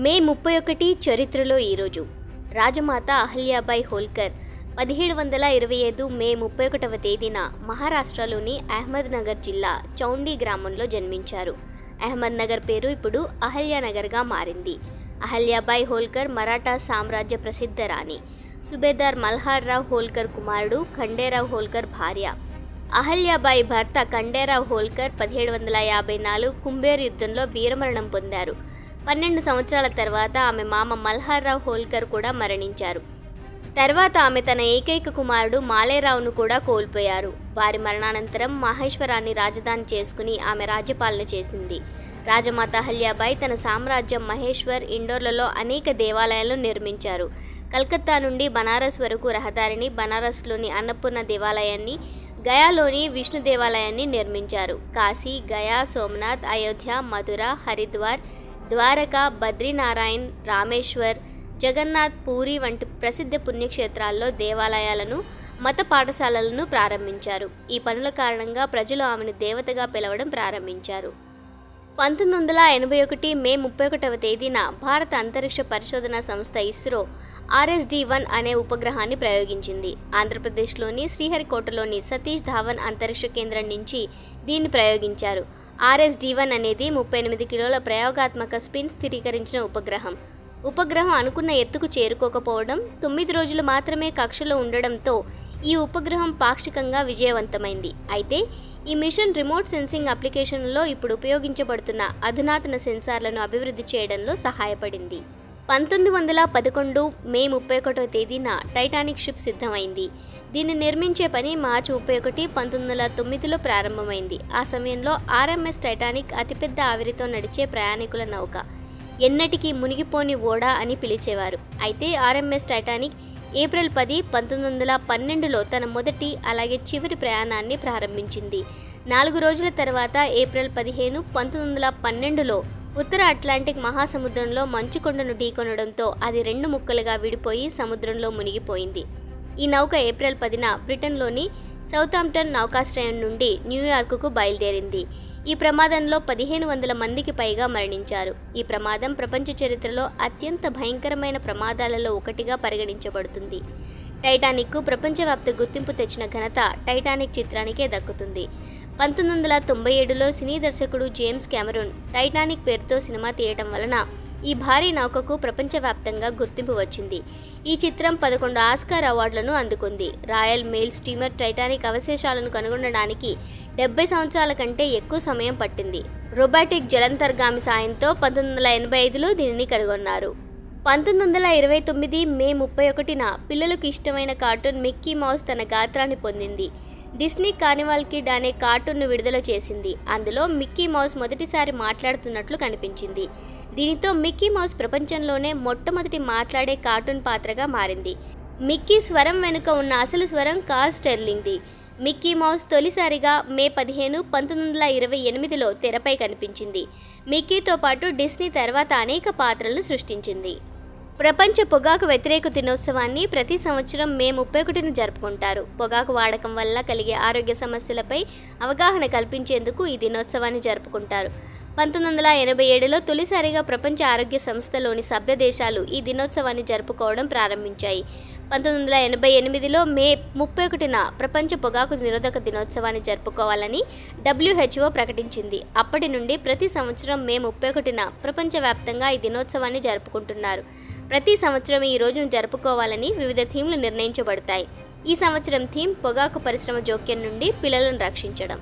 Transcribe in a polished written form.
మే 31 చరిత్రలో ఈరోజు రాజమాత అహల్యాబాయి హోల్కర్ 1725 మే 31వ తేదీన మహారాష్ట్రలోని అహ్మద్నగర్ జిల్లా చౌండి గ్రామంలో జన్మించారు. అహ్మద్నగర్ పేరు ఇప్పుడు అహల్యానగర్గా మారింది. అహల్యాబాయి హోల్కర్ మరాఠా సామ్రాజ్య ప్రసిద్ధ రాణి. సుబేదార్ మల్హార్రావు హోల్కర్ కుమారుడు ఖండేరావు హోల్కర్ భార్య. అహల్యాబాయి భర్త ఖండేరావు హోల్కర్ 1754 కుంబేర్ యుద్ధంలో వీరమరణం పొందారు. 12 సంవత్సరాల తర్వాత ఆమె మామ మల్హార్రావు హోల్కర్ కూడా మరణించారు. తర్వాత ఆమె తన ఏకైక కుమారుడు మాలేరావును కూడా కోల్పోయారు. వారి మరణానంతరం మహేశ్వరాన్ని రాజధాని చేసుకుని ఆమె రాజ్యపాలన చేసింది. రాజమాత అహల్యాబాయి తన సామ్రాజ్యం మహేశ్వర్, ఇండోర్లలో అనేక దేవాలయాలను నిర్మించారు. కలకత్తా నుండి బనారస్ వరకు రహదారిని, బనారస్లోని అన్నపూర్ణ దేవాలయాన్ని, గయాలోని విష్ణు దేవాలయాన్ని నిర్మించారు. కాశీ, గయా, సోమనాథ్, అయోధ్య, మథుర, హరిద్వార్, ద్వారకా, బద్రీనారాయణ్, రామేశ్వర్, జగన్నాథ్, పూరి వంటి ప్రసిద్ధ పుణ్యక్షేత్రాల్లో దేవాలయాలను, మత పాఠశాలలను ప్రారంభించారు. ఈ పనుల కారణంగా ప్రజలు ఆమెను దేవతగా పిలవడం ప్రారంభించారు. 1981 మే 31వ తేదీన భారత అంతరిక్ష పరిశోధనా సంస్థ ఇస్రో RSD-1 అనే ఉపగ్రహాన్ని ప్రయోగించింది. ఆంధ్రప్రదేశ్లోని శ్రీహరికోటలోని సతీష్ ధావన్ అంతరిక్ష కేంద్రం నుంచి దీన్ని ప్రయోగించారు. RSD-1 అనేది 38 కిలోల ప్రయోగాత్మక స్పిన్ స్థిరీకరించిన ఉపగ్రహం. ఉపగ్రహం అనుకున్న ఎత్తుకు చేరుకోకపోవడం, 9 రోజులు మాత్రమే కక్షలో ఉండడంతో ఈ ఉపగ్రహం పాక్షికంగా విజయవంతమైంది. అయితే ఈ మిషన్ రిమోట్ సెన్సింగ్ అప్లికేషన్లో ఇప్పుడు ఉపయోగించబడుతున్న అధునాతన సెన్సార్లను అభివృద్ధి చేయడంలో సహాయపడింది. 1911 మే 31వ తేదీన టైటానిక్ షిప్ సిద్ధమైంది. దీన్ని నిర్మించే పని మార్చి 31, 1909లో ప్రారంభమైంది. ఆ సమయంలో RMS టైటానిక్ అతిపెద్ద ఆవిరితో నడిచే ప్రయాణికుల నౌక. ఎన్నటికీ మునిగిపోని ఓడ అని పిలిచేవారు. అయితే RMS టైటానిక్ ఏప్రిల్ 10, 1912లో తన మొదటి అలాగే చివరి ప్రయాణాన్ని ప్రారంభించింది. 4 రోజుల తర్వాత ఏప్రిల్ 15, 1912లో ఉత్తర అట్లాంటిక్ మహాసముద్రంలో మంచుకొండను ఢీకొనడంతో అది 2 ముక్కలుగా విడిపోయి సముద్రంలో మునిగిపోయింది. ఈ నౌక ఏప్రిల్ 10న బ్రిటన్లోని సౌతాంప్టన్ నౌకాశ్రయం నుండి న్యూయార్కుకు బయలుదేరింది. ఈ ప్రమాదంలో 1500 మందికి పైగా మరణించారు. ఈ ప్రమాదం ప్రపంచ చరిత్రలో అత్యంత భయంకరమైన ప్రమాదాలలో ఒకటిగా పరిగణించబడుతుంది. టైటానిక్కు ప్రపంచవ్యాప్త గుర్తింపు తెచ్చిన ఘనత టైటానిక్ చిత్రానికే దక్కుతుంది. 1997లో సినీ దర్శకుడు జేమ్స్ కెమెరూన్ టైటానిక్ పేరుతో సినిమా తీయటం వలన ఈ భారీ నౌకకు ప్రపంచవ్యాప్తంగా గుర్తింపు వచ్చింది. ఈ చిత్రం 11 ఆస్కార్ అవార్డులను అందుకుంది. రాయల్ మెయిల్ స్టీమర్ టైటానిక్ అవశేషాలను కనుగొనడానికి 70 సంవత్సరాల కంటే ఎక్కువ సమయం పట్టింది. రోబాటిక్ జలంతర్గామి సాయంతో 1985లో దీనిని కనుగొన్నారు. 1929 మే 31న పిల్లలకు ఇష్టమైన కార్టూన్ మిక్కీ మౌస్ తన గాత్రాన్ని పొందింది. డిస్నీ కార్నివాల్ కిడ్ అనే కార్టూన్ను విడుదల చేసింది. అందులో మిక్కీ మౌస్ మొదటిసారి మాట్లాడుతున్నట్లు కనిపించింది. దీనితో మిక్కీ మౌస్ ప్రపంచంలోనే మొట్టమొదటి మాట్లాడే కార్టూన్ పాత్రగా మారింది. మిక్కీ స్వరం వెనుక ఉన్న అసలు స్వరం కార్ల్ స్టెర్లింగ్ది. మిక్కీ మౌస్ తొలిసారిగా మే 15, 1928లో తెరపై కనిపించింది. మిక్కీతో పాటు డిస్నీ తర్వాత అనేక పాత్రలను సృష్టించింది. ప్రపంచ పొగాకు వ్యతిరేక దినోత్సవాన్ని ప్రతి సంవత్సరం మే 31న జరుపుకుంటారు. పొగాకు వాడకం వల్ల కలిగే ఆరోగ్య సమస్యలపై అవగాహన కల్పించేందుకు ఈ దినోత్సవాన్ని జరుపుకుంటారు. 1987లో తొలిసారిగా ప్రపంచ ఆరోగ్య సంస్థలోని సభ్య దేశాలు ఈ దినోత్సవాన్ని జరుపుకోవడం ప్రారంభించాయి. 1988లో మే 31న ప్రపంచ పొగాకు నిరోధక దినోత్సవాన్ని జరుపుకోవాలని WHO ప్రకటించింది. అప్పటి నుండి ప్రతి సంవత్సరం మే 31న ప్రపంచవ్యాప్తంగా ఈ దినోత్సవాన్ని జరుపుకుంటున్నారు. ప్రతి సంవత్సరం ఈ రోజును జరుపుకోవాలని వివిధ థీమ్లు నిర్ణయించబడతాయి. ఈ సంవత్సరం థీమ్ పొగాకు పరిశ్రమ జోక్యం నుండి పిల్లలను రక్షించడం.